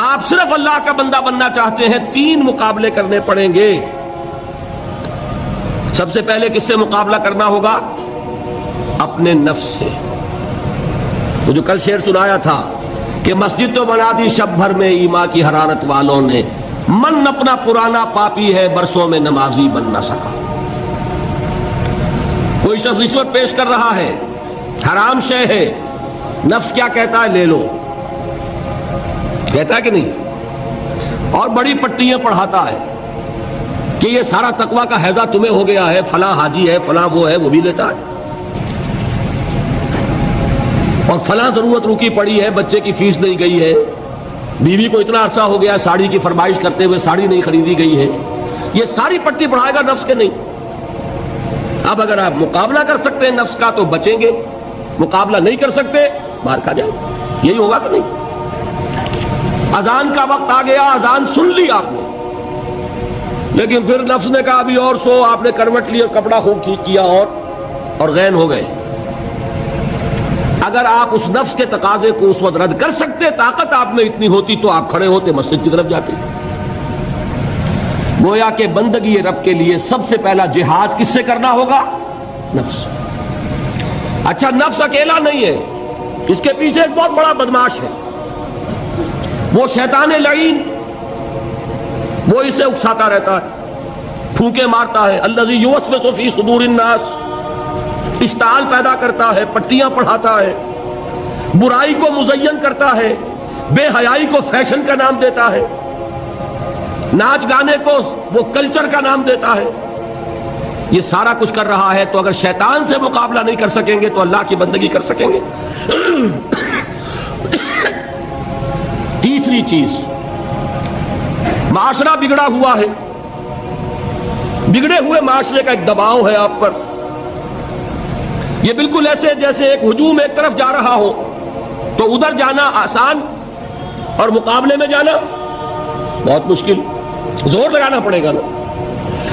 آپ صرف اللہ کا بندہ بننا چاہتے ہیں، 3 مقابلے کرنے پڑیں گے۔ سب سے پہلے کس سے مقابلہ کرنا ہوگا؟ اپنے نفس سے۔ وہ جو کل شعر سنایا تھا کہ مسجد تو بنا دی شب بھر میں ایمان کی حرارت والوں نے، من اپنا پرانا پاپی ہے برسوں میں نمازی بن نہ سکا۔ کوئی شخص رشوت پیش کر رہا ہے، حرام شے ہے، نفس کیا کہتا ہے؟ لے لو، کہتا ہے کہ نہیں؟ اور بڑی پٹیاں پڑھاتا ہے کہ یہ سارا تقویٰ کا حیضہ تمہیں ہو گیا ہے، فلاں حاجی ہے، فلاں وہ ہے، وہ بھی لیتا ہے، اور فلاں ضرورت رکی پڑی ہے، بچے کی فیس نہیں گئی ہے، بیوی کو اتنا عرصہ ہو گیا ساڑی کی فرمائش کرتے ہوئے ساڑی نہیں خریدی گئی ہے، یہ ساری پٹی پڑھائے گا نفس کے نہیں۔ اب اگر آپ مقابلہ کر سکتے ہیں نفس کا تو بچیں گے، مقابلہ نہیں کر سکتے باہر کھا جائیں، یہی ہوگا کہ نہیں؟ اذان کا وقت آ گیا، اذان سن لی آپ نے، لیکن پھر نفس نے کہا ابھی اور سو، آپ نے کروٹ لی اور کپڑا خوب ٹھیک کیا اور غین ہو گئے۔ اگر آپ اس نفس کے تقاضے کو اس وقت رد کر سکتے، طاقت آپ میں اتنی ہوتی تو آپ کھڑے ہوتے مسجد کی طرف جاتے۔ گویا کہ بندگی رب کے لیے سب سے پہلا جہاد کس سے کرنا ہوگا؟ نفس۔ اچھا، نفس اکیلا نہیں ہے، اس کے پیچھے ایک بہت بڑا بدماش ہے، وہ شیطان لعین، وہ اسے اکساتا رہتا ہے، پھونکے مارتا ہے، الذی یوسوس فی صدور الناس، اشتعال پیدا کرتا ہے، پٹیاں پڑھاتا ہے، برائی کو مزین کرتا ہے، بے حیائی کو فیشن کا نام دیتا ہے، ناچ گانے کو وہ کلچر کا نام دیتا ہے، یہ سارا کچھ کر رہا ہے۔ تو اگر شیطان سے مقابلہ نہیں کر سکیں گے تو اللہ کی بندگی کر سکیں گے؟ تیسری چیز، معاشرہ بگڑا ہوا ہے، بگڑے ہوئے معاشرے کا ایک دباؤ ہے آپ پر، یہ بالکل ایسے جیسے ایک ہجوم ایک طرف جا رہا ہو تو ادھر جانا آسان اور مقابلے میں جانا بہت مشکل، زور لگانا پڑے گا نا۔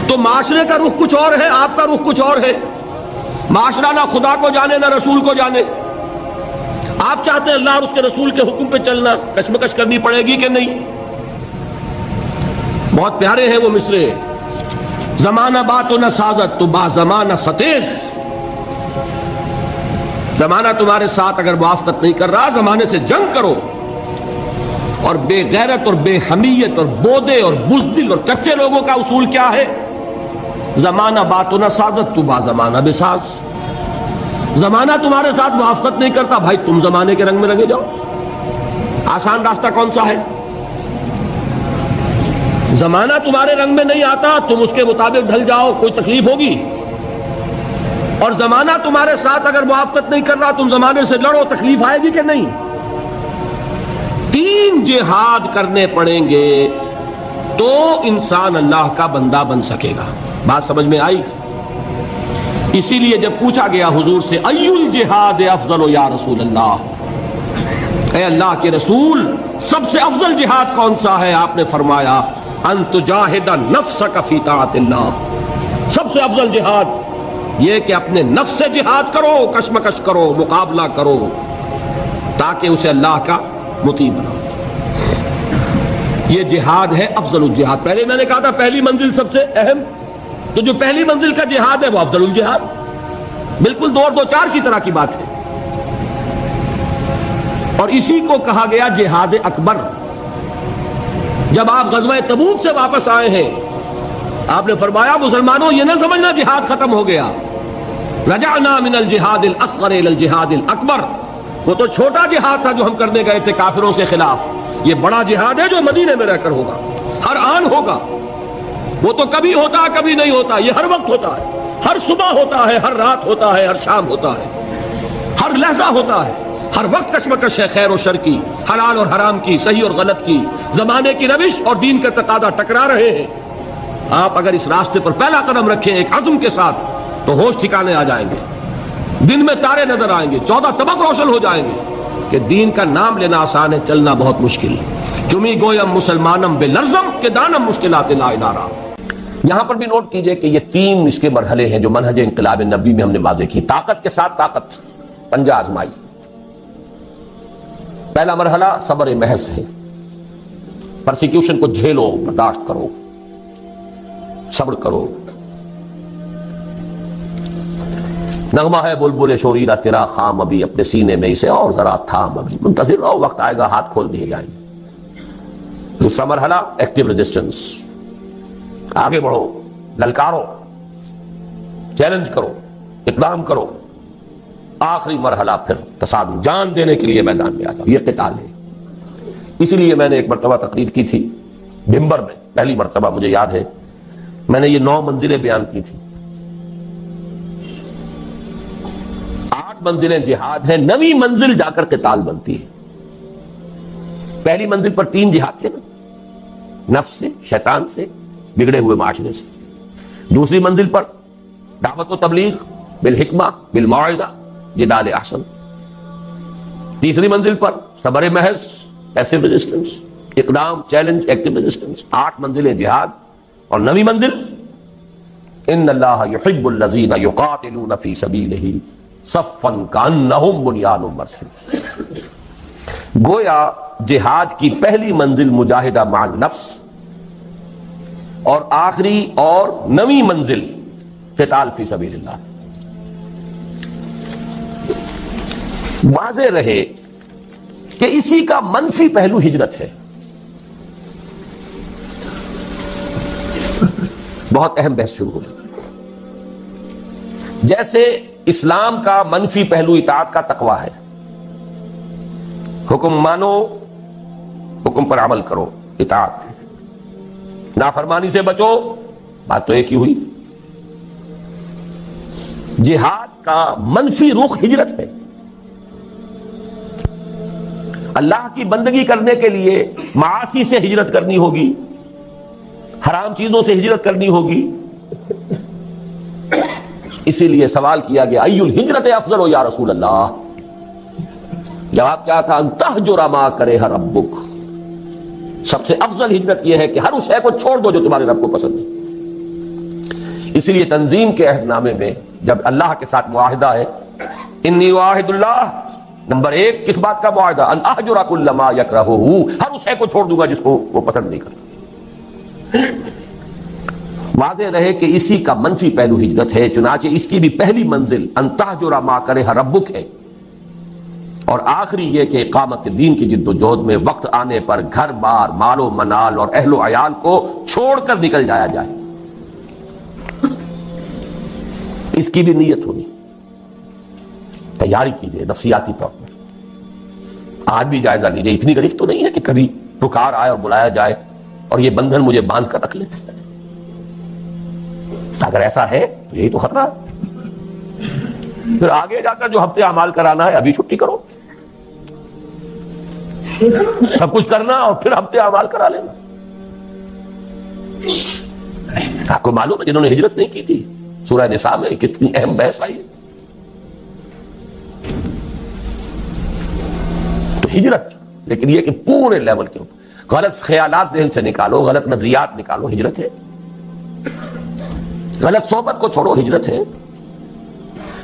تو معاشرے کا رخ کچھ اور ہے، آپ کا رخ کچھ اور ہے، معاشرہ نہ خدا کو جانے نہ رسول کو جانے، آپ چاہتے ہیں اللہ اور اس کے رسول کے حکم پہ چلنا، کشمکش کرنی پڑے گی کہ نہیں؟ بہت پیارے ہیں وہ مصرے، زمانہ بات و نہ سازت تو با زمانہ ستیز، زمانہ تمہارے ساتھ اگر موافقت نہیں کر رہا، زمانے سے جنگ کرو۔ اور بے غیرت اور بے حمیت اور بودے اور بزدل اور کچے لوگوں کا اصول کیا ہے؟ زمانہ بات و نہ سازت تو با زمانہ بے ساز، زمانہ تمہارے ساتھ موافقت نہیں کرتا، بھائی تم زمانے کے رنگ میں رنگے جاؤ۔ آسان راستہ کون سا ہے؟ زمانہ تمہارے رنگ میں نہیں آتا، تم اس کے مطابق ڈھل جاؤ، کوئی تکلیف ہوگی؟ اور زمانہ تمہارے ساتھ اگر موافقت نہیں کر رہا، تم زمانے سے لڑو، تکلیف آئے گی کہ نہیں؟ 3 جہاد کرنے پڑیں گے تو انسان اللہ کا بندہ بن سکے گا۔ بات سمجھ میں آئی؟ اسی لیے جب پوچھا گیا حضور سے ای الجہاد افضل یا رسول اللہ، اے اللہ کے رسول سب سے افضل جہاد کون سا ہے؟ آپ نے فرمایا ان تجاہد نفسک فی طاعت اللہ، سب سے افضل جہاد یہ کہ اپنے نفس سے جہاد کرو، کشمکش کرو، مقابلہ کرو، تاکہ اسے اللہ کا مطیع بناؤ۔ یہ جہاد ہے افضل الجہاد۔ پہلے میں نے کہا تھا پہلی منزل سب سے اہم، تو جو پہلی منزل کا جہاد ہے وہ افضل الجہاد، بالکل 2 اور 2 4 کی طرح کی بات ہے۔ اور اسی کو کہا گیا جہاد اکبر۔ جب آپ غزوہ تبوک سے واپس آئے ہیں، آپ نے فرمایا مسلمانوں یہ نہ سمجھنا جہاد ختم ہو گیا، رجعنا من الجہاد الاصغر الى الجہاد الاکبر، وہ تو چھوٹا جہاد تھا جو ہم کرنے گئے تھے کافروں کے خلاف، یہ بڑا جہاد ہے جو مدینے میں رہ کر ہوگا، ہر آن ہوگا، وہ تو کبھی ہوتا ہے کبھی نہیں ہوتا، یہ ہر وقت ہوتا ہے، ہر صبح ہوتا ہے، ہر رات ہوتا ہے، ہر شام ہوتا ہے، ہر لحظہ ہوتا ہے، ہر وقت کشمکش ہے خیر و شر کی، حلال اور حرام کی، صحیح اور غلط کی، زمانے کی روش اور دین کا تقاضا ٹکرا رہے ہیں۔ آپ اگر اس راستے پر پہلا قدم رکھیں ایک عزم کے ساتھ تو ہوش ٹھکانے آ جائیں گے، دن میں تارے نظر آئیں گے، 14 طبق روشن ہو جائیں گے کہ دین کا نام لینا آسان ہے، چلنا بہت مشکل ہے۔ چمی گویم مسلمانم بے لرزم کہ دانم مشکلات لا ادارہ۔ یہاں پر بھی نوٹ کیجئے کہ یہ 3 اس کے مرحلے ہیں جو منہج انقلاب نبی میں ہم نے واضح کی۔ طاقت کے ساتھ طاقت، پنجہ آزمائی۔ پہلا مرحلہ صبر محض ہے، پرسیکیوشن کو جھیلو، برداشت کرو، صبر کرو. نغمہ ہے بلبل شوریرہ تیرا خام ابھی، اپنے سینے میں اسے اور ذرا تھام ابھی، منتظر رہو، وقت آئے گا ہاتھ کھول دیے جائیں گے. دوسرا مرحلہ ایکٹیو ریزسٹنس، آگے بڑھو، للکارو، چیلنج کرو، اقدام کرو. آخری مرحلہ پھر تصادم، جان دینے کے لیے میدان میں آ جاؤ. یہ قتال ہے. اسی لیے میں نے ایک مرتبہ تقریر کی تھی بھمبر میں، پہلی مرتبہ مجھے یاد ہے، میں نے یہ 9 منزلیں بیان کی تھی. 8 منزلیں جہاد ہیں، 9ویں منزل جا کر قتال بنتی ہے. پہلی منزل پر 3 جہاد تھے نا، نفس سے، شیطان سے، بگڑے ہوئے معاشرے سے. دوسری منزل پر دعوت و تبلیغ بالحکمہ بالموعظہ جدال احسن. تیسری منزل پر صبر محض، پیسو ریزسٹنس، اقدام، چیلنج، ایکٹیو ریزسٹنس. 8 منزلیں جہاد. اور 9ویں منزل ان اللہ یحب الذین یقاتلون فی سبیلہ صفا کانہم بنیان مرصوص. گویا جہاد کی پہلی منزل مجاہدہ مع النفس، اور آخری اور 9ویں منزل قتال فی سبیل اللہ. واضح رہے کہ اسی کا منفی پہلو ہجرت ہے. بہت اہم بحث شروع ہوئی. جیسے اسلام کا منفی پہلو اطاعت کا تقوی ہے، حکم مانو، حکم پر عمل کرو، اطاعت. نافرمانی سے بچو، بات تو ایک ہی ہوئی. جہاد کا منفی رخ ہجرت ہے. اللہ کی بندگی کرنے کے لیے معاصی سے ہجرت کرنی ہوگی، حرام چیزوں سے ہجرت کرنی ہوگی. اسی لیے سوال کیا گیا ای الہجرت افضل یا رسول اللہ. جواب کیا تھا؟ ان تہجر ما کرہ ربک. سب سے افضل ہجرت یہ ہے کہ ہر اس شے کو چھوڑ دو جو تمہارے رب کو پسند ہے. اسی لیے تنظیم کے عہد نامے میں جب اللہ کے ساتھ معاہدہ ہے، انی واحد اللہ، نمبر 1 کس بات کا معاہدہ؟ ان اہجر کل ما یکرہہ، ہر اس شے کو چھوڑ دوں گا جس کو وہ پسند نہیں کرتا. واضح رہے کہ اسی کا منفی پہلو ہجرت ہے. چنانچہ اس کی بھی پہلی منزل ان تہجر ما کرہ ربک ہے، اور آخری یہ کہ اقامت دین کی جد و جہد میں وقت آنے پر گھر بار، مال و منال اور اہل و عیال کو چھوڑ کر نکل جایا جائے. اس کی بھی نیت ہونی، تیاری کیجیے نفسیاتی طور پر. آج بھی جائزہ لیجیے. اتنی گرفت تو نہیں ہے کہ کبھی پکار آئے اور بلایا جائے اور یہ بندھن مجھے باندھ کر رکھ لے. اگر ایسا ہے تو یہی تو خطرہ ہے. پھر آگے جا کر جو ہفتے اعمال کرانا ہے ابھی چھٹی کرو، سب کچھ کرنا اور پھر ہفتے اعمال کرا لینا. آپ کو معلوم ہے جنہوں نے ہجرت نہیں کی تھی، سورہ نساء میں کتنی اہم بحث آئی ہے. تو ہجرت، لیکن یہ کہ پورے لیول کے اوپر غلط خیالات ذہن سے نکالو، غلط نظریات نکالو، ہجرت ہے. غلط صحبت کو چھوڑو، ہجرت ہے.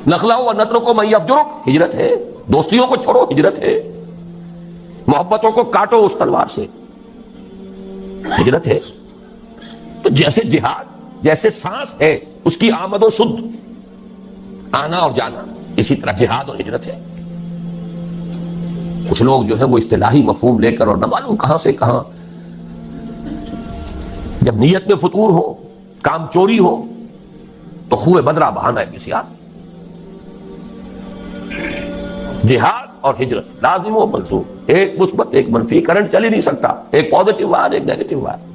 نخلہ و نطر کو من یفجرک، ہجرت ہے. دوستیوں کو چھوڑو، ہجرت ہے. محبتوں کو کاٹو اس تلوار سے، ہجرت ہے. تو جیسے جہاد، جیسے سانس ہے اس کی آمد و شد، آنا اور جانا، اسی طرح جہاد اور ہجرت ہے. کچھ لوگ جو ہے وہ اصطلاحی مفہوم لے کر اور نہ معلوم کہاں سے کہاں، جب نیت میں فتور ہو، کام چوری ہو تو خوہ بدرہ بہانا ہے کسی آپ. جہاد اور ہجرت لازم و ملزوم، ایک مثبت ایک منفی، کرنٹ چل ہی نہیں سکتا. ایک پازیٹو وائر، ایک نیگیٹو وائر.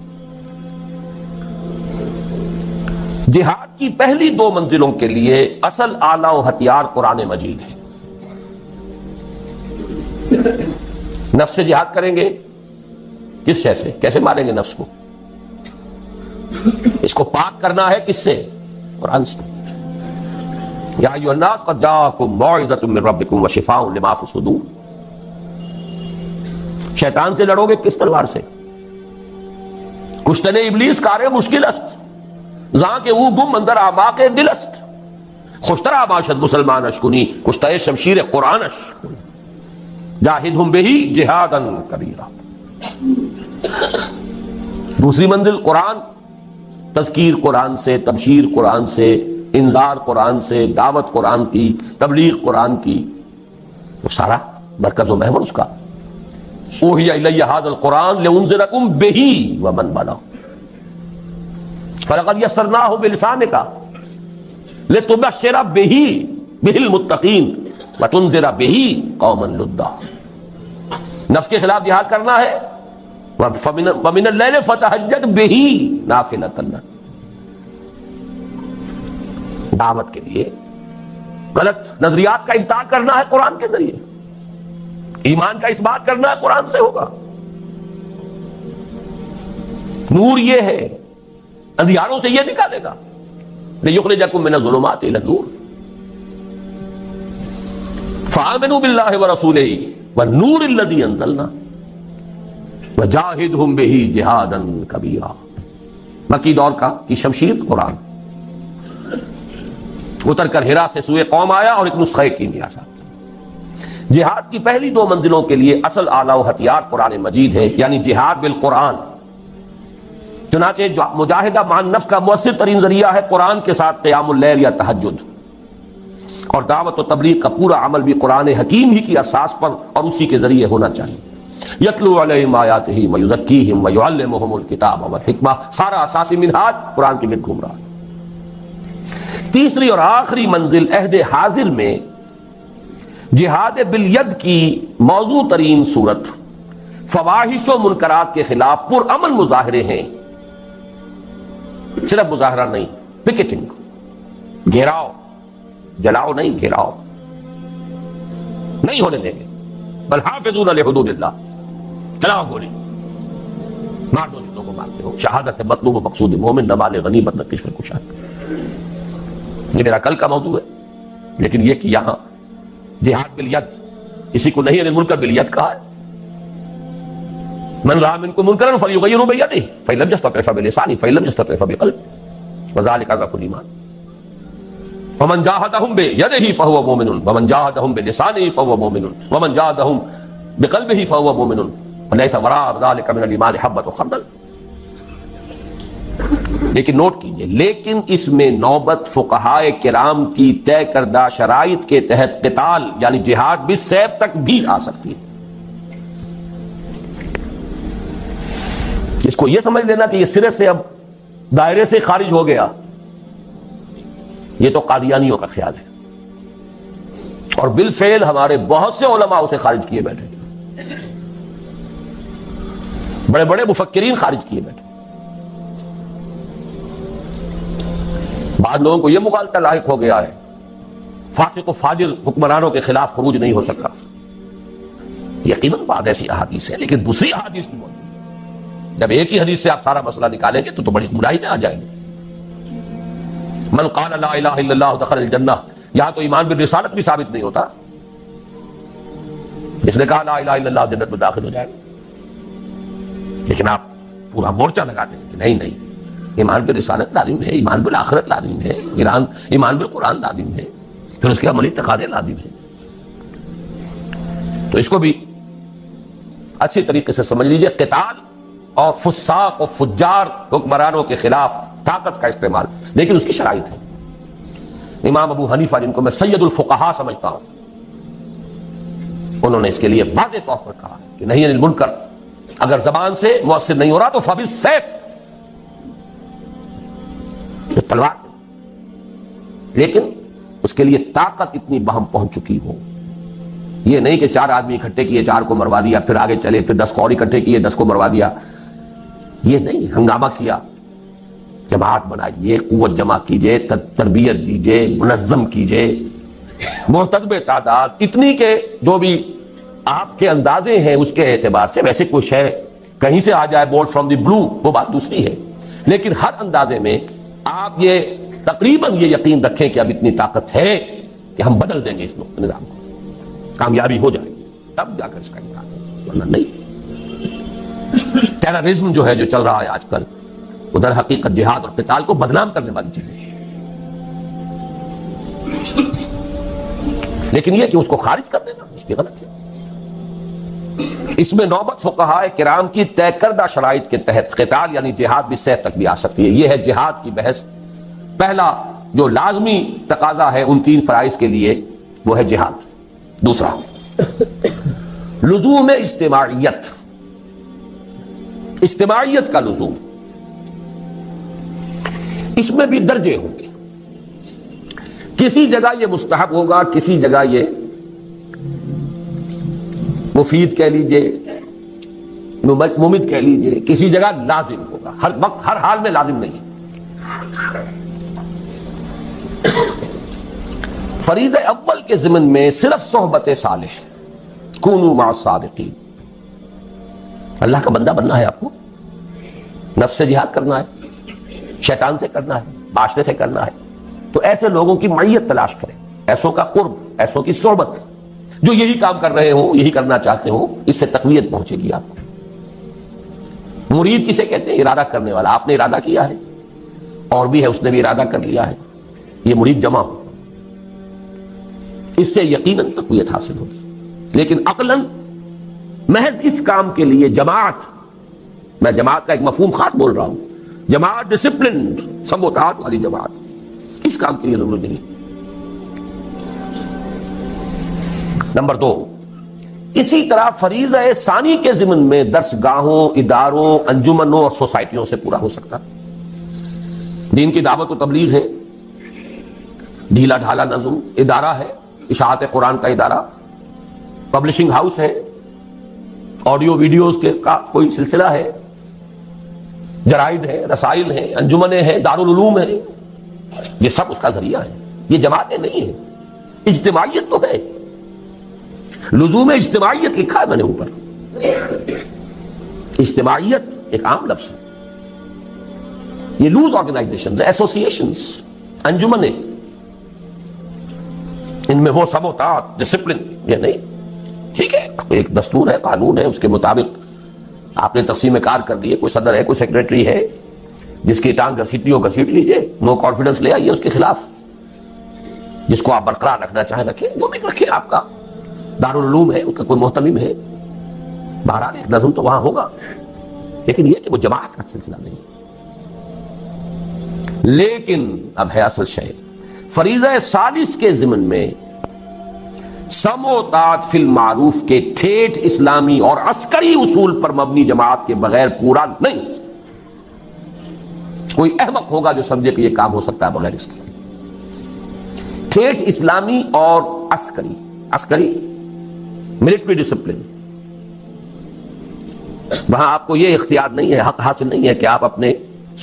جہاد کی پہلی 2 منزلوں کے لیے اصل آلہ و ہتھیار قرآن مجید ہے. نفس سے جہاد کریں گے، کس شے سے؟ کیسے ماریں گے نفس کو؟ اس کو پاک کرنا ہے کس سے؟ قرآن سے. یا ایھا الناس قد جاءکم موعظۃ من ربکم وشفاء لما فی الصدور. شیطان سے لڑو گے کس تلوار سے؟ کشتن ابلیس کار مشکل است، زاں کہ او گم اندر اعماق دل است. خوشترا باشد مسلمان اشکنی، کشتہ شمشیر قرآن اشکنی. جاہدہم بہ جہادا کبیرا. دوسری منزل قرآن، تذکیر قرآن سے، تبشیر قرآن سے، انذار قرآن سے، دعوت قرآن کی، تبلیغ قرآن کی، وہ سارا برکت و محور اس کا. اوحی الی ھذا القرآن لانذرکم بہ ومن بلغ فلقد یسرناہ بلسانک لتبشر بہ المتقین وتنذر بہ قوما لدا. نفس کے خلاف جہاد کرنا ہے، ومن اللیل فتہجد بہ نافلۃ لک. دعوت کے لیے غلط نظریات کا ابطال کرنا ہے قرآن کے ذریعے، ایمان کا اس بات کرنا ہے قرآن سے ہوگا. نور یہ ہے، اندھیاروں سے یہ نکالے گا. لِيُخْرِجَكُم مِّنَ الظُّلُمَاتِ إِلَى النُّورِ فَآمِنُوا بِاللَّهِ وَرَسُولِهِ وَالنُّورِ الَّذِي أَنزَلْنَا وَجَاهِدْهُمْ بِهِ جِهَادًا كَبِيرًا. مکی دور کی شمشیر قرآن اتر کر ہرا سے سوئے قوم آیا اور ایک نسخہ کیمیا سا. جہاد کی پہلی دو منزلوں کے لیے اصل آلہ و ہتھیار قرآن مجید ہے، یعنی جہاد بالقرآن. چنانچہ مجاہدہ مان نفس کا مؤثر ترین ذریعہ ہے قرآن کے ساتھ قیام اللیل یا تہجد، اور دعوت و تبلیغ کا پورا عمل بھی قرآن حکیم ہی کی اساس پر اور اسی کے ذریعے ہونا چاہیے. یتلو علیہم آیاتہ ویزکیہم ویعلمہم الکتاب والحکمہ، سارا اساسی منہاج قرآن کے گرد گھوم رہا ہے. تیسری اور آخری منزل عہد حاضر میں جہاد بالید کی موضوع ترین صورت فواحش و منکرات کے خلاف پرامن مظاہرے ہیں. صرف مظاہرہ نہیں، پکیٹنگ، گھیراؤ، جلاؤ نہیں، گھیراؤ نہیں ہونے دیں گے. بل حافظون لحدود اللہ، چلاؤ گولی، مار دو جتوں کو مارتے ہو. شہادت مطلوب و مقصود مومن، نہ مال غنیمت نہ کشف کشاد. یہ میرا کل کا موضوع ہے، لیکن یہ کہ یہاں جہاد بالید، کسی کو نہیں منکر بالید کہا ہے. من رأى منكم منكرا فليغيره بيده فإن لم يستطع فبلسانه فإن لم يستطع فبقلبه وذلك ضعف الإيمان. ومن جاهدهم بيده فهو مؤمن ومن جاهدهم بلسانه فهو مؤمن ومن جاهدهم بقلبه فهو مؤمن وليس وراء ذلك من الإيمان حبة خردل. لیکن نوٹ کیجئے، لیکن اس میں نوبت فقہائے کرام کی طے کردہ شرائط کے تحت قتال یعنی جہاد بالسیف تک بھی آ سکتی ہے. اس کو یہ سمجھ لینا کہ یہ سرے سے اب دائرے سے خارج ہو گیا، یہ تو قادیانیوں کا خیال ہے، اور بالفعل ہمارے بہت سے علماء اسے خارج کیے بیٹھے، بڑے بڑے مفکرین خارج کیے بیٹھے. بعض لوگوں کو یہ مغالطہ لاحق ہو گیا ہے فاسق و فاجر حکمرانوں کے خلاف خروج نہیں ہو سکا. یقیناً بعض ایسی احادیث ہے، لیکن دوسری احادیث بھی موجود ہے. جب ایک ہی حدیث سے آپ سارا مسئلہ نکالیں گے تو بڑی گمراہی میں آ جائیں گے. من قال لا الہ الا اللہ دخل الجنہ، یہاں تو ایمان بالرسالت بھی ثابت نہیں ہوتا. جس نے کہا لا الہ الا اللہ جنت میں داخل ہو جائے گا، لیکن آپ پورا مورچہ لگا دیں کہ نہیں نہیں، ایمان بالرسالت لازم ہے، ایمان بالآخرت لازم ہے، ایمان بالقرآن لازم ہے، پھر اس کے عملی تقاضے لازم ہیں. تو اس کو بھی اچھی طریقے سے سمجھ لیجئے. قتال اور فساق و فجار حکمرانوں کے خلاف طاقت کا استعمال، لیکن اس کی شرائط ہے. امام ابو حنیفہ جن کو میں سید الفقہاء سمجھتا ہوں، انہوں نے اس کے لیے واضح طور پر کہا کہ نہیں انل منکر اگر زبان سے مؤثر نہیں ہو رہا تو فبالسیف، تلوار، لیکن اس کے لیے طاقت اتنی بہم پہنچ چکی ہو. یہ نہیں کہ 4 آدمی اکٹھے کیے 4 کو مروا دیا، پھر آگے چلے، پھر 10 کو اور اکٹھے کیے 10 کو مروا دیا. یہ نہیں، ہنگامہ کیا، جماعت بنائیے، قوت جمع کیجئے، تربیت دیجئے، منظم کیجئے، مرتب تعداد اتنی کہ جو بھی آپ کے اندازے ہیں اس کے اعتبار سے، ویسے کوئی شے کہیں سے آ جائے بورڈ فرام دی بلو وہ بات دوسری ہے، لیکن ہر اندازے میں آپ یہ تقریباً یہ یقین رکھیں کہ اب اتنی طاقت ہے کہ ہم بدل دیں گے اس نظام کو، کامیابی ہو جائے تب جا کر اس کا امکان ہے، ورنہ نہیں. ٹیررزم جو ہے جو چل رہا ہے آج کل، ادھر حقیقت جہاد اور قتال کو بدنام کرنے والی چیزیں ہیں، لیکن یہ کہ اس کو خارج کر دینا اس کی غلط ہے. اس میں نوبت فقہاء کرام کی طے کردہ شرائط کے تحت قتال یعنی جہاد بھی سیف تک بھی آ سکتی ہے. یہ ہے جہاد کی بحث. پہلا جو لازمی تقاضا ہے ان 3 فرائض کے لیے وہ ہے جہاد. دوسرا لزوم اجتماعیت، اجتماعیت کا لزوم. اس میں بھی درجے ہوں گے. کسی جگہ یہ مستحب ہوگا، کسی جگہ یہ مفید کہہ لیجئے، ممد کہہ لیجئے، کسی جگہ لازم ہوگا. ہر وقت ہر حال میں لازم نہیں. فریضہ اول کے ضمن میں صرف صحبت صالح، کونوا مع الصادقین. اللہ کا بندہ بننا ہے آپ کو، نفس سے جہاد کرنا ہے، شیطان سے کرنا ہے، معاشرے سے کرنا ہے، تو ایسے لوگوں کی معیت تلاش کریں، ایسوں کا قرب، ایسوں کی صحبت جو یہی کام کر رہے ہوں، یہی کرنا چاہتے ہوں. اس سے تقویت پہنچے گی آپ کو. مرید کسے کہتے ہیں؟ ارادہ کرنے والا. آپ نے ارادہ کیا ہے اور بھی ہے اس نے بھی ارادہ کر لیا ہے، یہ مرید جمع ہو. اس سے یقیناً تقویت حاصل ہوگی. لیکن عقلاً محض اس کام کے لیے جماعت، میں جماعت کا ایک مفہوم خاص بول رہا ہوں، جماعت ڈسپلنڈ سموتات والی جماعت، اس کام کے لیے ضرورت نہیں. نمبر 2، اسی طرح فریضہ ثانی کے ضمن میں درس گاہوں، اداروں، انجمنوں اور سوسائٹیوں سے پورا ہو سکتا. دین کی دعوت و تبلیغ ہے، ڈھیلا ڈھالا نظم ادارہ ہے، اشاعت قرآن کا ادارہ، پبلشنگ ہاؤس ہے، آڈیو ویڈیوز کے کا کوئی سلسلہ ہے، جرائد ہے، رسائل ہیں، انجمنیں ہیں، دارالعلوم ہیں. یہ سب اس کا ذریعہ ہے. یہ جماعتیں نہیں ہیں. اجتماعیت تو ہے. لزوم اجتماعیت لکھا ہے میں نے اوپر. اجتماعیت ایک عام لفظ ہے. یہ لوز آرگنائزیشن، ایسوسیشنز، انجمنیں، ان میں وہ سموتات، ڈسپلن یہ نہیں. ٹھیک ہے، ایک دستور ہے، قانون ہے، اس کے مطابق آپ نے تقسیم کار کر لیے. کوئی صدر ہے، کوئی سیکریٹری ہے، جس کی ٹانگ گھسیٹنی ہو گھسیٹ لیجئے، نو کانفیڈنس لے آئیے اس کے خلاف. جس کو آپ برقرار رکھنا چاہیں رکھیں، جو بھی رکھیں. آپ کا دارالعلوم ہے، اس کا کوئی محتمم ہے، بہرحال ایک نظم تو وہاں ہوگا. لیکن یہ کہ وہ جماعت کا سلسلہ نہیں. لیکن اب ہے اصل شے، فریضہ ثالث کے ضمن میں سم و طاعت فی المعروف کے ٹھیٹھ اسلامی اور عسکری اصول پر مبنی جماعت کے بغیر پورا نہیں. کوئی احمق ہوگا جو سمجھے کہ یہ کام ہو سکتا ہے بغیر اس کے. ٹھیٹھ اسلامی اور عسکری ملٹری ڈسپلن، وہاں آپ کو یہ اختیار نہیں ہے، حق حاصل نہیں ہے کہ آپ اپنے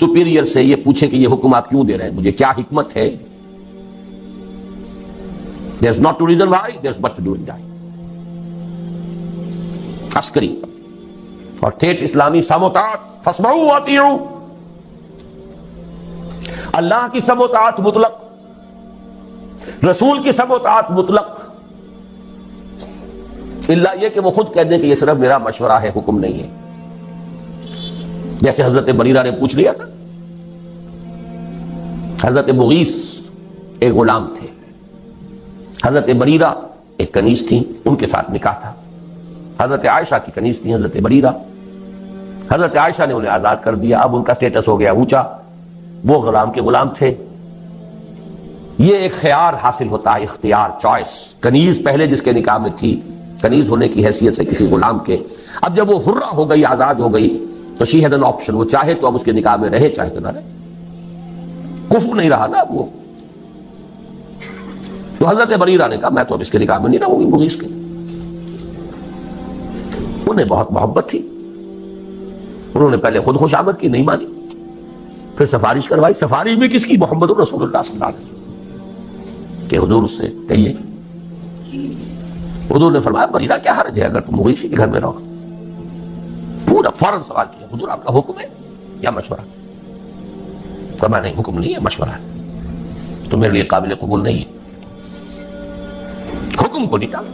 سپیریئر سے یہ پوچھیں کہ یہ حکم آپ کیوں دے رہے ہیں، مجھے کیا حکمت ہے. There's not to reason why, there's but to do and die. عسکری اور ٹھیٹھ اسلامی سموتات، فاسمعوا واطیعوا. اللہ کی سموتات مطلق، رسول کی سموتات مطلق، الا یہ کہ وہ خود کہہ دیں کہ یہ صرف میرا مشورہ ہے، حکم نہیں ہے. جیسے حضرت بریرہ نے پوچھ لیا تھا. حضرت مغیث ایک غلام تھے، حضرت بریرہ ایک کنیز تھیں، ان کے ساتھ نکاح تھا. حضرت عائشہ کی کنیز تھی حضرت بریرہ. حضرت عائشہ نے انہیں آزاد کر دیا. اب ان کا سٹیٹس ہو گیا اونچا، وہ غلام کے غلام تھے. یہ ایک خیار حاصل ہوتا ہے، اختیار، چوائس. کنیز پہلے جس کے نکاح میں تھی، کنیز ہونے کی حیثیت سے کسی غلام کے، اب جب وہ حرہ ہو گئی، آزاد ہو گئی، تو شی ہیڈ این آپشن. وہ چاہے تو اب اس کے نکاح میں رہے، چاہے تو نہ رہے. کفر نہیں رہا نا اب وہ. تو حضرت بریرہ نے کہا میں تو اب اس کے نکاح میں نہیں رہوں گی مغیث کے. انہیں بہت محبت تھی. انہوں نے پہلے خود خوشامد کی، نہیں مانی. پھر سفارش کروائی. سفارش بھی کس کی؟ محمد رسول اللہ صلی اللہ علیہ وسلم کہ حضور اس سے کہیے. حضور نے فرمایا بریرہ کیا حرج ہے اگر تم مغیث کے گھر میں رہو. پورا فوراً سوال کیا، حضور آپ کا حکم ہے یا مشورہ؟ فرمایا نہیں، حکم نہیں ہے، مشورہ ہے، تو میرے لیے قابل قبول نہیں ہے. حکم کو نہیں ٹالا.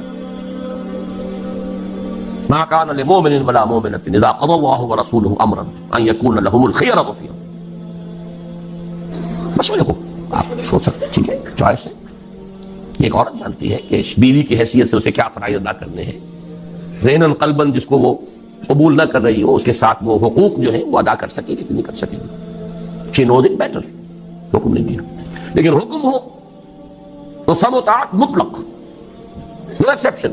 ما كان لمؤمن ولا مؤمنة اذا قضى الله ورسوله امرا ان يكون لهم الخيرة فيهم. مشورے کو آپ سوچ سکتے ہیں، ٹھیک ہے، چوائس ہے. ایک عورت جانتی ہے کہ بیوی کی حیثیت سے اسے کیا فرائض ادا کرنے ہیں. ذہناً قلباً جس کو وہ قبول نہ کر رہی ہو، اس کے ساتھ وہ حقوق جو ہیں وہ ادا کر سکے گی کہ نہیں کر سکے گی. شی نوز اٹ بیٹر. حکم نہیں دیا، لیکن حکم ہو تو سم و طاعت مطلق، نو ایکسیپشن.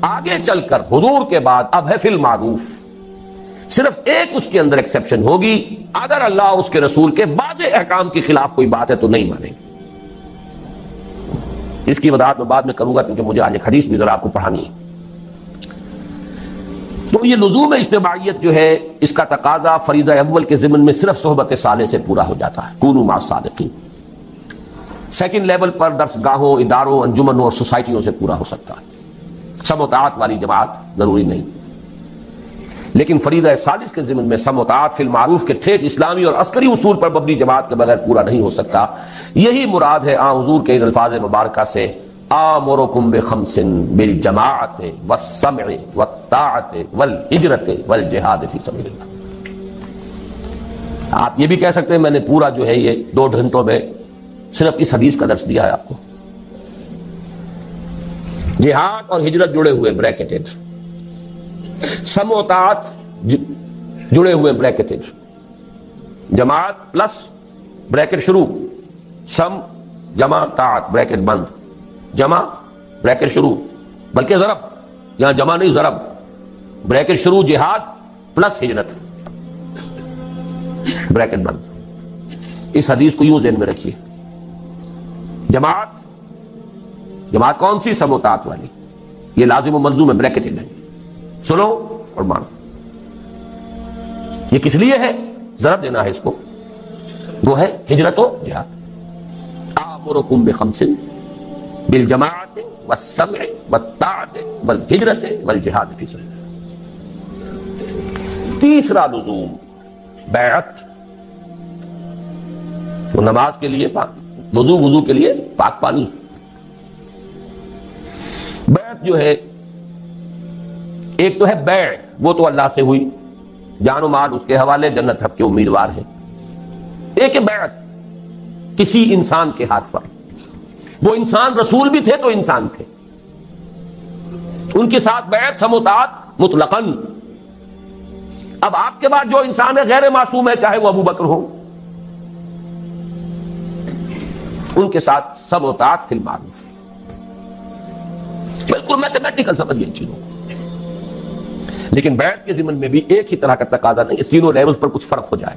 آگے چل کر حضور کے بعد اب ہے فی المعروف، صرف ایک اس کے اندر ایکسیپشن ہوگی، اگر اللہ اس کے رسول کے واضح احکام کے خلاف کوئی بات ہے تو نہیں مانیں. اس کی وضاحت میں بعد میں کروں گا کیونکہ مجھے آج ایک حدیث بھی ذرا آپ کو پڑھانی ہے. تو یہ لزوم اجتماعیت جو ہے، اس کا تقاضا فریضہ اول کے ضمن میں صرف صحبت صالح سے پورا ہو جاتا ہے، کونوا مع الصادقین. سیکنڈ لیول پر درس گاہوں، اداروں، انجمنوں اور سوسائٹیوں سے پورا ہو سکتا ہے. سم و طاعت والی جماعت ضروری نہیں، لیکن فریضہ ثالث کے ضمن میں سم و طاعت فی المعروف کے ٹھیک اسلامی اور عسکری اصول پر مبنی جماعت کے بغیر پورا نہیں ہو سکتا. یہی مراد ہے حضور کے ان الفاظ مبارکہ سے، آمرکم بخمس بالجماعت والسمع والطاعت والہجرت والجہاد فی سبیل اللہ. آپ یہ بھی کہہ سکتے ہیں میں نے پورا جو ہے یہ 2 گھنٹوں میں صرف اس حدیث کا درس دیا ہے آپ کو. جہاد اور ہجرت جڑے ہوئے بریکٹڈ، سم و طاعت جڑے ہوئے بریکٹڈ، جماعت پلس بریکٹ شروع، سم جمع طاعت بریکٹ بند، جمع بریکٹ شروع، بلکہ ضرب، یہاں جمع نہیں ضرب، بریکٹ شروع جہاد پلس ہجرت بریکٹ بند. اس حدیث کو یوں ذہن میں رکھیے. جماعت کون سی؟ سم و طاعت والی. یہ لازم و ملزوم ہے، بریکٹڈ ہے، سنو اور مانو. یہ کس لیے ہے؟ ضرب دینا ہے اس کو، وہ ہے ہجرت و جہاد. آمرکم بخمس بالجماعت والسمع والطاعت والہجرت والجہاد فی سبیل اللہ. تیسرا لزوم بیعت. تو نماز کے لیے وضو کے لیے پاک پانی. بیعت جو ہے، ایک تو ہے بیع، وہ تو اللہ سے ہوئی، جان و مال اس کے حوالے، جنت رب کے امیدوار ہے. ایک ہے بیعت کسی انسان کے ہاتھ پر. وہ انسان رسول بھی تھے تو انسان تھے، ان کے ساتھ بیعت سم و طاعت مطلقاً. اب آپ کے بعد جو انسان ہے غیر معصوم ہے، چاہے وہ ابو بکر ہو، ان کے ساتھ سم و طاعت فی المعروف. بالکل میتھمیٹیکل سمجھیے ان چیزوں کو. لیکن بیعت کے ضمن میں بھی ایک ہی طرح کا تقاضا نہیں ہے، تینوں لیولز پر کچھ فرق ہو جائے.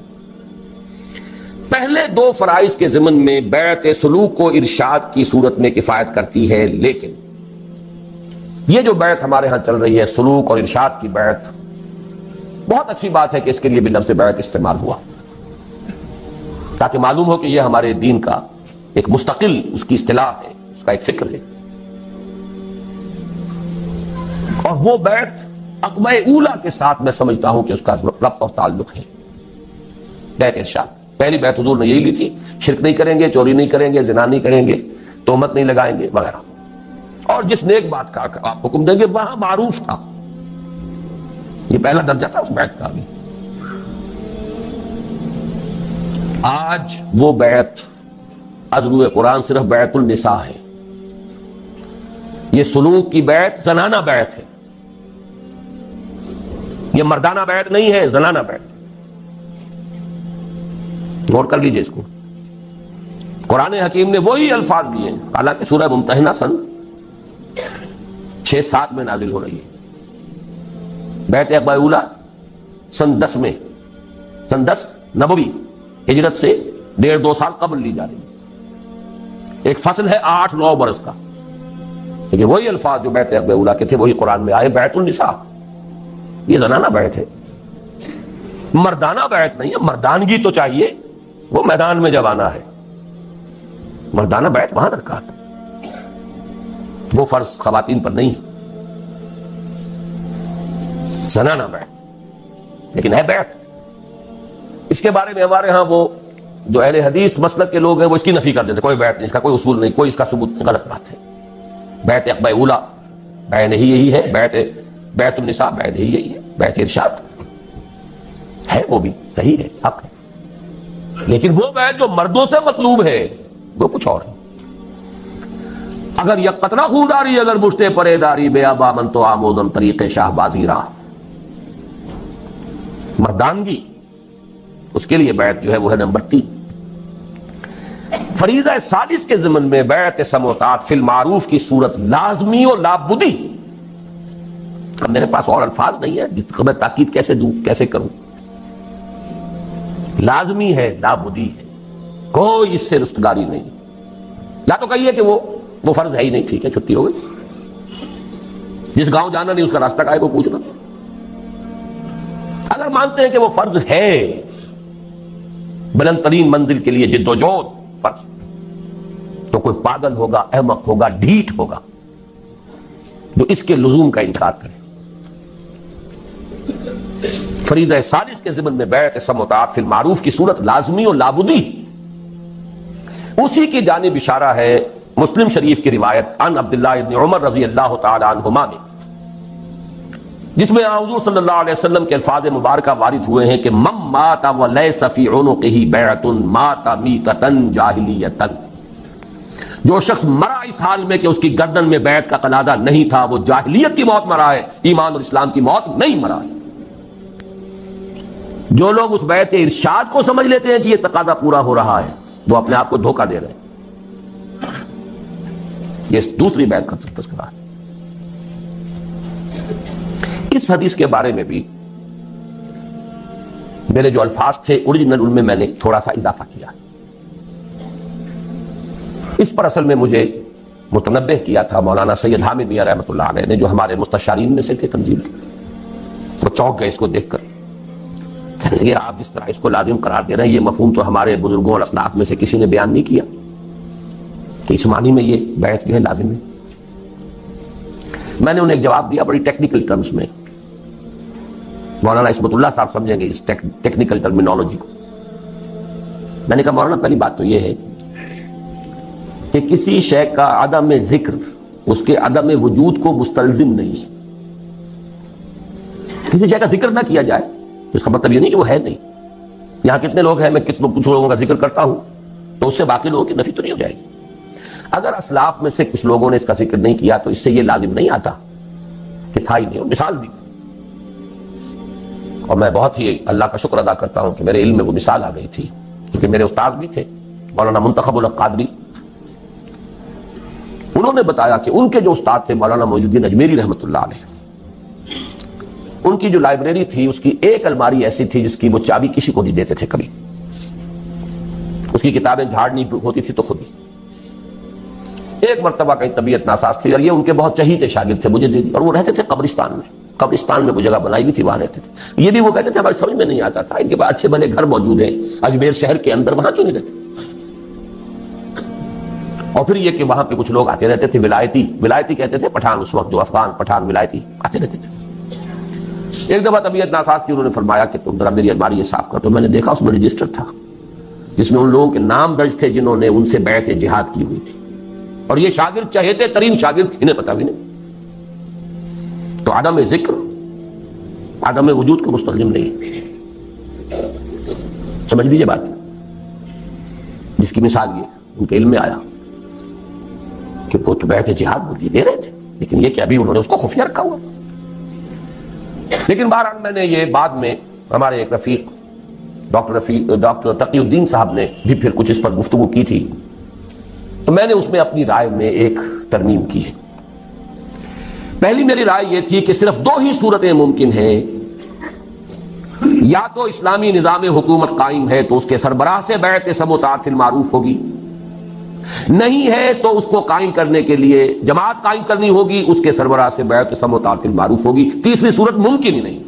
پہلے 2 فرائض کے ضمن میں بیعت سلوک و ارشاد کی صورت میں کفایت کرتی ہے، لیکن یہ جو بیعت ہمارے ہاں چل رہی ہے، سلوک اور ارشاد کی بیعت، بہت اچھی بات ہے کہ اس کے لیے بھی لفظ بیعت استعمال ہوا، تاکہ معلوم ہو کہ یہ ہمارے دین کا ایک مستقل اس کی اصطلاح ہے، اس کا ایک فکر ہے. اور وہ بیعت عقبہ اولا کے ساتھ میں سمجھتا ہوں کہ اس کا ربط اور تعلق ہے. بیعت ارشاد، پہلی بیعت حضور نے یہی لی تھی، شرک نہیں کریں گے، چوری نہیں کریں گے، زنا نہیں کریں گے، تہمت نہیں لگائیں گے وغیرہ. اور جس نیک بات کا آپ حکم دیں گے وہاں معروف تھا. یہ پہلا درجہ تھا اس بیعت کا بھی. آج وہ بیعت ادروئے قرآن صرف بیعت النساء ہے. یہ سلوک کی بیعت زنانہ بیعت ہے، یہ مردانہ بیعت نہیں ہے، زنانہ بیعت. نوٹ کر لیجئے اس کو. قرآن حکیم نے وہی الفاظ دیے، حالانکہ سورہ ممتحنہ سن 6-7 میں نازل ہو رہی ہے. بیعت عقبہ اولا سن 10 میں، سن 10 نبوی، ہجرت سے 1.5-2 سال قبل لی جا رہی ہے. ایک فصل ہے 8-9 برس کا، لیکن وہی الفاظ جو بیعت عقبہ اولا کے تھے وہی قرآن میں آئے. بیعت النساء، یہ زنانہ بیعت ہے، مردانہ بیعت نہیں ہے. مردانگی تو چاہیے، وہ میدان میں جب آنا ہے. مردانہ بیعت وہاں درکار ہے، وہ فرض خواتین پر نہیں. زنانہ بیعت لیکن ہے بیعت. اس کے بارے میں ہمارے ہاں وہ جو اہل حدیث مسلک کے لوگ ہیں وہ اس کی نفی کر دیتے، کوئی بیعت نہیں، اس کا کوئی اصول نہیں، کوئی اس کا ثبوت نہیں. غلط بات ہے. بیعت عقبہ اولا بیعت ہی یہی ہے، بیعت النساء بیعت ہی یہی ہے. بیعت ارشاد ہے، وہ بھی صحیح ہے، حق ہے، لیکن وہ بیعت جو مردوں سے مطلوب ہے وہ کچھ اور ہے. اگر یک قطرہ خونداری اگر مشتے پرے داری بے ابا من تو آمودم طریق شاہ بازی راہ. مردانگی اس کے لیے بیعت جو ہے وہ ہے نمبر 3. فریضہ ثالث کے ضمن میں بیعت سموتات فی المعروف کی صورت لازمی و لابدی. اب میرے پاس اور الفاظ نہیں ہے جس کو میں تاکید کیسے دوں, کیسے کروں. لازمی ہے, لابدی ہے, کوئی اس سے رستگاری نہیں. یا تو کہیے کہ وہ فرض ہے ہی نہیں, ٹھیک ہے چھٹی ہو گئی. جس گاؤں جانا نہیں اس کا راستہ کا ہے کو پوچھنا. اگر مانتے ہیں کہ وہ فرض ہے, بلند ترین منزل کے لیے جد و جہد فرض, تو کوئی پاگل ہوگا, احمق ہوگا, ڈھیٹ ہوگا جو اس کے لزوم کا انکار کرے. فریضہ ثالث کے ضمن میں بیعت سموتات فی المعروف کی صورت لازمی اور لابدی. اسی کی جانب اشارہ ہے مسلم شریف کی روایت عن عبداللہ ابن عمر رضی اللہ تعالی عنہما میں, جس میں حضور صلی اللہ علیہ وسلم کے الفاظ مبارکہ وارد ہوئے ہیں کہ من مات ولیس فی عنقہ بیعۃ مات میتۃ جاہلیۃ. جو شخص مرا اس حال میں کہ اس کی گردن میں بیعت کا قلادہ نہیں تھا, وہ جاہلیت کی موت مرا ہے, ایمان اور اسلام کی موت نہیں مرا ہے. جو لوگ اس بیعت ارشاد کو سمجھ لیتے ہیں کہ یہ تقاضا پورا ہو رہا ہے, وہ اپنے آپ کو دھوکہ دے رہے ہیں. یہ دوسری بیعت کا تذکرہ ہے. اس حدیث کے بارے میں بھی میرے جو الفاظ تھے اوریجنل ان میں میں نے تھوڑا سا اضافہ کیا. اس پر اصل میں مجھے متنبہ کیا تھا مولانا سید حامد میاں رحمۃ اللہ علیہ نے, جو ہمارے مستشارین میں سے تھے تنظیم کے. وہ چونک گئے اس کو دیکھ کر, کہنے لگے آپ جس طرح اس کو لازم قرار دے رہے ہیں, یہ مفہوم تو ہمارے بزرگوں اور اسلاف میں سے کسی نے بیان نہیں کیا کہ اس معنی میں یہ بیعت جو ہے لازم ہے. میں نے انہیں ایک جواب دیا بڑی ٹیکنیکل ٹرمز میں. مولانا عصمت اللہ صاحب سمجھیں گے اس ٹیکنیکل ٹرمینالوجی کو. میں نے کہا مولانا پہلی بات تو یہ ہے کہ کسی شے کا عدم ذکر اس کے عدم وجود کو مستلزم نہیں ہے. کسی شے کا ذکر نہ کیا جائے تو اس کا مطلب یہ نہیں کہ وہ ہے نہیں. یہاں کتنے لوگ ہیں, میں کتنے کچھ لوگوں کا ذکر کرتا ہوں تو اس سے باقی لوگوں کی نفی تو نہیں ہو جائے گی. اگر اسلاف میں سے کچھ لوگوں نے اس کا ذکر نہیں کیا تو اس سے یہ لازم نہیں آتا کہ تھا ہی نہیں. مثال دی, اور میں بہت ہی اللہ کا شکر ادا کرتا ہوں کہ میرے علم میں وہ مثال آ گئی تھی, کیونکہ میرے استاد بھی تھے مولانا منتخب الحق قادری. انہوں نے بتایا کہ ان کے جو استاد تھے مولانا معین الدین اجمیری رحمۃ اللہ علیہ, ان کی جو لائبریری تھی اس کی ایک الماری ایسی تھی جس کی وہ چابی کسی کو نہیں دیتے تھے کبھی. اس کی کتابیں جھاڑنی ہوتی تھی تو خود ہی. ایک مرتبہ کہیں طبیعت ناساز تھی اور یہ ان کے بہت چہیتے شاگرد تھے, مجھے دے دی. اور وہ رہتے تھے قبرستان میں. قبرستان میں وہ جگہ بنائی بھی تھی, وہاں رہتے تھے. یہ بھی وہ کہتے تھے ہماری سمجھ میں نہیں آتا تھا, ان کے پاس اچھے بھلے گھر موجود ہیں اجمیر شہر کے اندر, وہاں کیوں نہیں رہتے. اور پھر یہ کہ وہاں پہ کچھ لوگ آتے رہتے تھے ولایتی کہتے تھے پٹھان, اس وقت جو افغان پٹھان ولایتی آتے رہتے تھے. ایک دفعہ طبیعت ناساز تھی, انہوں نے فرمایا کہ تم ذرا میری الماری یہ صاف کر. تو میں نے دیکھا اس میں رجسٹر تھا جس میں ان لوگوں کے نام درج تھے جنہوں نے ان سے بیعت جہاد کی ہوئی تھی, اور یہ شاگرد چہیتے ترین شاگرد, انہیں پتا بھی نہیں. تو عدم ذکر عدم وجود کو مستلزم نہیں. سمجھ لیجیے بات, جس کی مثال یہ ان کے علم میں آیا کہ وہ تو بیعت جہاد وہ دے رہے تھے, لیکن یہ کہ ابھی انہوں نے اس کو خفیہ رکھا ہوا. لیکن بہرحال میں نے یہ بعد میں ہمارے ایک رفیق ڈاکٹر تقی الدین صاحب نے بھی پھر کچھ اس پر گفتگو کی تھی, تو میں نے اس میں اپنی رائے میں ایک ترمیم کی ہے. پہلی میری رائے یہ تھی کہ صرف 2 ہی صورتیں ممکن ہیں, یا تو اسلامی نظام حکومت قائم ہے تو اس کے سربراہ سے بیعت سموتات فی المعروف ہوگی, نہیں ہے تو اس کو قائم کرنے کے لیے جماعت قائم کرنی ہوگی, اس کے سربراہ سے بیعت سموتات فی المعروف ہوگی. تیسری صورت ممکن ہی نہیں.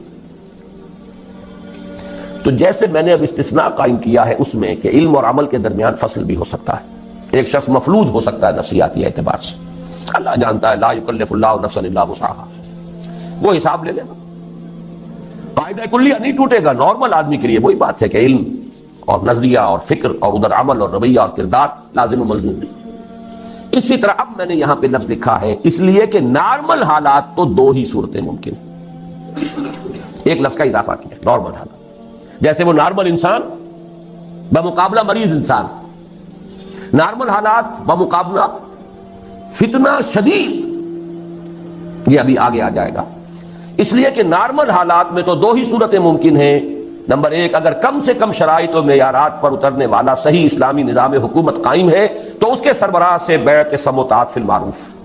تو جیسے میں نے اب استثناء قائم کیا ہے اس میں کہ علم اور عمل کے درمیان فصل بھی ہو سکتا ہے, ایک شخص مفلوج ہو سکتا ہے نفسیاتی اعتبار سے, اللہ جانتا ہے لا یکلف اللہ نفسا الا وسعها, وہ حساب لے لینا. قاعدہ کلیہ نہیں ٹوٹے گا نارمل آدمی کے لیے. وہی بات ہے کہ علم اور نظریہ اور فکر اور ادھر عمل اور رویہ اور کردار لازم و ملزوم نہیں. اسی طرح اب میں نے یہاں پہ لفظ لکھا ہے اس لیے کہ نارمل حالات تو 2 ہی صورتیں ممکن ہیں. ایک لفظ کا اضافہ کیا, نارمل حالات, جیسے وہ نارمل انسان بمقابلہ مریض انسان, نارمل حالات بمقابلہ فتنہ شدید، یہ ابھی آگے آ جائے گا۔ اس لیے کہ نارمل حالات میں تو دو ہی صورتیں ممکن ہیں۔ نمبر ایک، اگر کم سے کم شرائط و معیارات پر اترنے والا صحیح اسلامی نظام حکومت قائم ہے تو اس کے سربراہ سے بیعت سموتات فی المعروف،